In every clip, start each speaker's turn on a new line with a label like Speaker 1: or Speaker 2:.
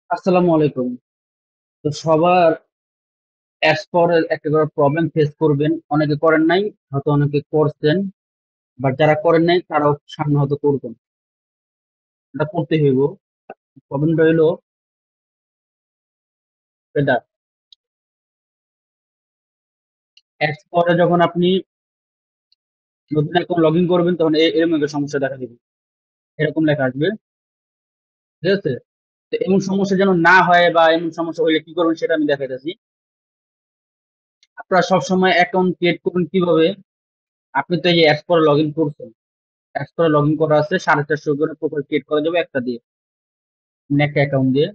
Speaker 1: আসসালামু আলাইকুম। তো সবার অ্যাজ পর একটা করে প্রবলেম ফেস করবেন। অনেকে করেন নাই, হয়তো অনেকে করছেন, বাট যারা করেন নাই তারাও সামনে হয়তো করবেন। এটা করতে হইব। প্রবলেমটা হইলো এটা, অ্যাজ পরে যখন আপনি নতুন অ্যাকাউন্ট লগ ইন করবেন তখন এরকম একটা সমস্যা দেখা দিবে। এরকম লেখা আসবে, ঠিক আছে? তো এমন সমস্যা যেন না হয়, বা এমন সমস্যা হইলে কি করবেন সেটা আমি দেখাইতেছি। আপনারা সবসময় অ্যাকাউন্ট ক্রিয়েট করবেন কিভাবে? আপনি তো এই যে অ্যাজ পরে লগ ইন করছেন, অ্যাজ পরে লগ ইন করা আছে 450 করে প্রোফাইল ক্রিয়েট করা যাবে একটা দিয়ে, মানে একটা অ্যাকাউন্ট দিয়ে।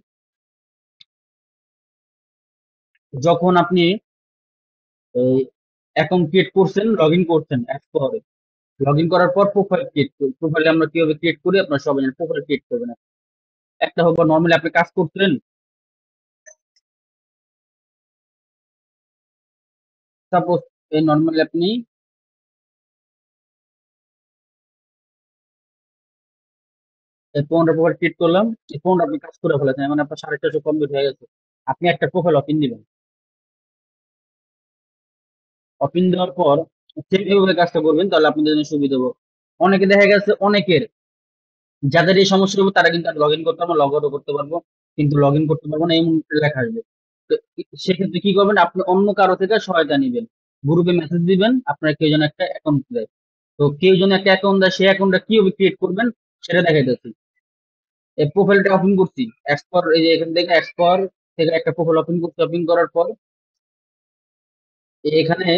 Speaker 1: যখন আপনি এই অ্যাকাউন্ট ক্রিয়েট করছেন, লগ ইন করছেন অ্যাপ পরে, লগ ইন করার পর প্রোফাইল ক্রিয়েট, প্রোফাইল আমরা কিভাবে ক্রিয়েট করি আপনার সবাই জানেন। প্রোফাইল ক্রিয়েট করবেন একটা হোক, বা নর্মালি আপনি কাজ করছেন, সাপোজ এই নর্মালি আপনি এই 15 প্রোফাইল ক্রিয়েট করলাম, এই 15 আপনি কাজ করে ফেলেছেন, মানে আপনার 450 কমপ্লিট হয়ে গেছে। আপনি একটা প্রোফাইল ওপেন দিবেন, ওপেন দেওয়ার পর সেম এইভাবে কাজটা করবেন, তাহলে আপনাদের জন্য সুবিধা হবে। অনেকে দেখা গেছে, অনেকের যাদের এই সমস্যা হবে তারা কিন্তু লগ ইন করতে পারবো, লগ আউটও করতে পারবো, কিন্তু লগ ইন করতে পারবো না, এমন লেখা আসবে। তো সেক্ষেত্রে কি করবেন, আপনি অন্য কারো থেকে সহায়তা নেবেন, গ্রুপে মেসেজ দিবেন আপনার কেউ যেন একটা অ্যাকাউন্ট দেয়। তো কেউ যেন একটা অ্যাকাউন্ট দেয়, সেই অ্যাকাউন্টটা কিভাবে ক্রিয়েট করবেন সেটা দেখাইতেছি। এই প্রোফাইলটা ওপেন করছি, এক্সপোর, এই যে এখান থেকে এক্সপোর থেকে একটা প্রোফাইল ওপেন করছি। ওপেন করার পর এখানে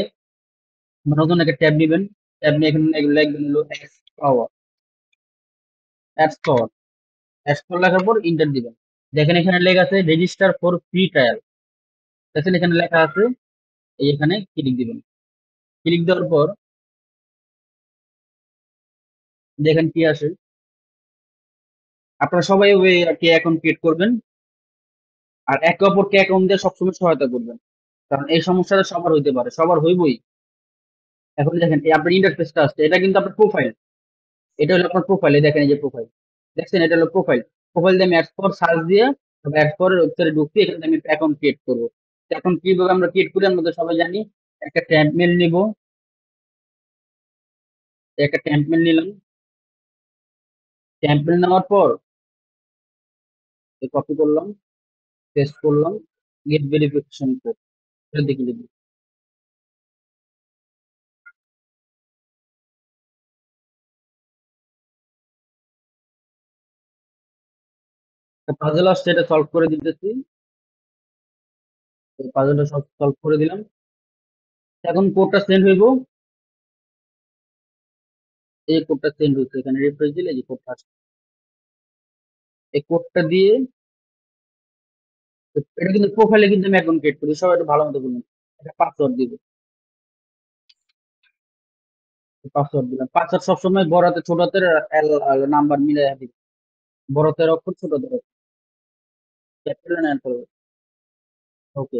Speaker 1: নতুন একটা ট্যাব নেবেন। ট্যাব নিয়ে এখানে লিখবেন হলো এক্স পাওয়ার, অ্যাপস পাওয়ার। এক্সপোর লেখার পর ইন্টার দিবেন। দেখেন এখানে লেখা আছে রেজিস্টার ফর ফ্রি ট্রায়াল। দেখেন এখানে লেখা আছে, এই এখানে ক্লিক দিবেন। ক্লিক দেওয়ার পর দেখেন কি আসে। আপনারা সবাই ওই আর কি অ্যাকাউন্ট ক্রিয়েট করবেন, আর একে অপরকে অ্যাকাউন্ট দিয়ে সবসময় সহায়তা করবেন, কারণ এই সমস্যাটা সবার হইতে পারে, সবার হইবই। এখন দেখেন এই আপনার ইন্টারফেসটা আসছে, এটা কিন্তু আপনার প্রোফাইল। এটা হলো আপনার প্রোফাইল, এই দেখেন এই যে প্রোফাইল, দেখছেন এটা হলো প্রোফাইল। প্রোফাইল দিয়ে আমি অ্যাড ফর সার্চ দিয়ে, তবে অ্যাড ফর ওয়েবসাইটে ঢুকছি, এখানে আমি একটা অ্যাকাউন্ট ক্রিয়েট করবো। এখন কিভাবে আমরা ক্রিয়েট করি আমরা তো সবাই জানি। একটা ট্যাম্প মেল নিব, একটা ট্যাম্প মেল নিলাম। ট্যাম্প মেল নেওয়ার পর কপি করলাম, পেস্ট করলাম, গেট ভেরিফিকেশন কোড, এটা দেখে নিব। পাজল আসছে, এটা সলভ করে দিতেছি। পাজলটা সব সলভ করে দিলাম। এখন কোডটা সেন্ড হইব, এই কোডটা সেন্ড হইছে, এখানে রিফ্রেশ দিলে এই কোডটা আসবে। এই কোডটা দিয়ে এটা কিন্তু প্রোফাইলে কিন্তু আমি অ্যাকাউন্ট ক্রিয়েট করি, সবাই একটু ভালো মতো বলুন। একটা পাসওয়ার্ড দিব, পাসওয়ার্ড দিলাম। পাসওয়ার্ড সবসময় বড় হাতে ছোট হাতের নাম্বার মিলে দিবে, বড় হাতের অক্ষর ছোট হাতের অক্ষর, ক্যাপিটাল এন্ড অ্যালফাবেট। ওকে,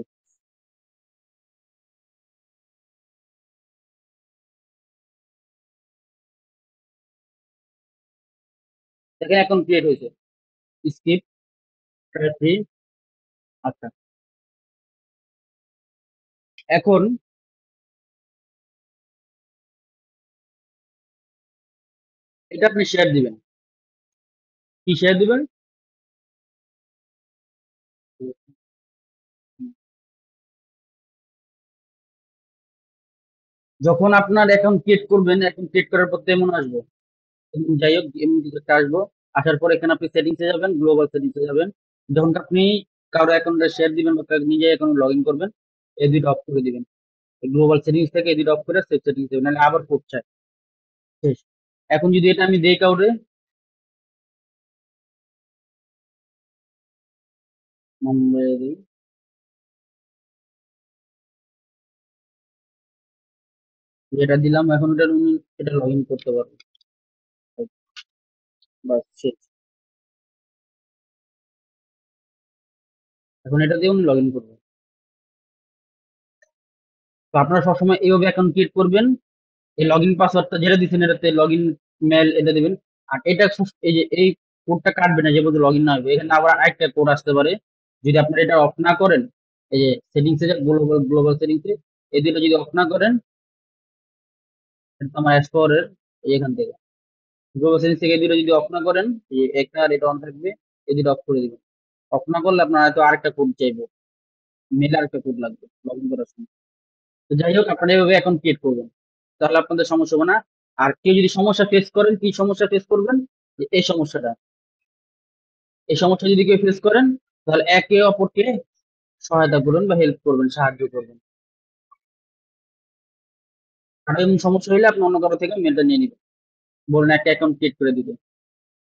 Speaker 1: দেখেন অ্যাকাউন্ট ক্রিয়েট হয়েছে। স্কিপ, থ্রি। আচ্ছা, এখন এটা আপনি শেয়ার দিবেন। কি শেয়ার দিবেন? যখন আপনার অ্যাকাউন্ট ক্রিয়েট করবেন, অ্যাকাউন্ট ক্রিয়েট করার পর তো এমন আসবে, যাই হোক এমন কিছু একটা আসবো। আসার পর এখানে আপনি সেটিংসে যাবেন, গ্লোবাল সেটিংসে যাবেন। যখন আপনি কারো অ্যাকাউন্টে শেয়ার দিবেন বা নিজে অ্যাকাউন্ট লগ ইন করবেন, এই দুইটা অফ করে দিবেন। গ্লোবাল সেটিংস থেকে এই দুইটা অফ করে সেভ সেটিংস দেবেন, নাহলে আবার কোড চাই। শেষ। এখন যদি এটা আমি দেই কাউরে, নম্বরে দিই, যেটা দিলাম এখন এটা উনি এটা লগ ইন করতে পারবে। বাস শেষ। এখন এটা দিয়ে উনি লগ ইন করবেন। তো আপনারা সবসময় এইভাবে অ্যাকাউন্ট ক্রিয়েট করবেন। এই লগ ইন পাসওয়ার্ডটা যেটা দিচ্ছেন এটাতে লগ ইন মেল এটা দিবেন। আর এটা এই যে এই কোডটা কাটবে না যে পর্যন্ত লগ ইন না হবে। এখানে আবার আরেকটা কোড আসতে পারে যদি আপনারা এটা অফ না করেন। এই যে সেটিংসে, গ্লোবাল গ্লোবাল সেটিংসে এই দুটো যদি অফ না করেন, এটা আমার এক্সপ্লোরের এখান থেকে গ্লোবাল সেটিংস থেকে এই দুটো যদি অফ না করেন, এই যে একটা আর এটা অন থাকবে, এই দুটো অফ করে দিবেন। অফ না করলে আপনার হয়তো আরেকটা কোড চাইবো, মেলে আরেকটা কোড লাগবে লগ ইন করার সময়। তো যাই হোক, আপনারা এইভাবে অ্যাকাউন্ট ক্রিয়েট করবেন, তাহলে আপনাদের সমস্যা হবে না। আর কেউ যদি সমস্যা ফেস করেন, কি সমস্যা ফেস করবেন, যে এই সমস্যাটা, এই সমস্যা যদি কেউ ফেস করেন, তাহলে একে অপরকে সহায়তা করবেন বা হেল্প করবেন, সাহায্য করবেন। আর এরকম সমস্যা হলে আপনি অন্য কারো থেকে মেলটা নিয়ে নিবেন, বলুন একটা অ্যাকাউন্ট ক্রিয়েট করে দিবেন।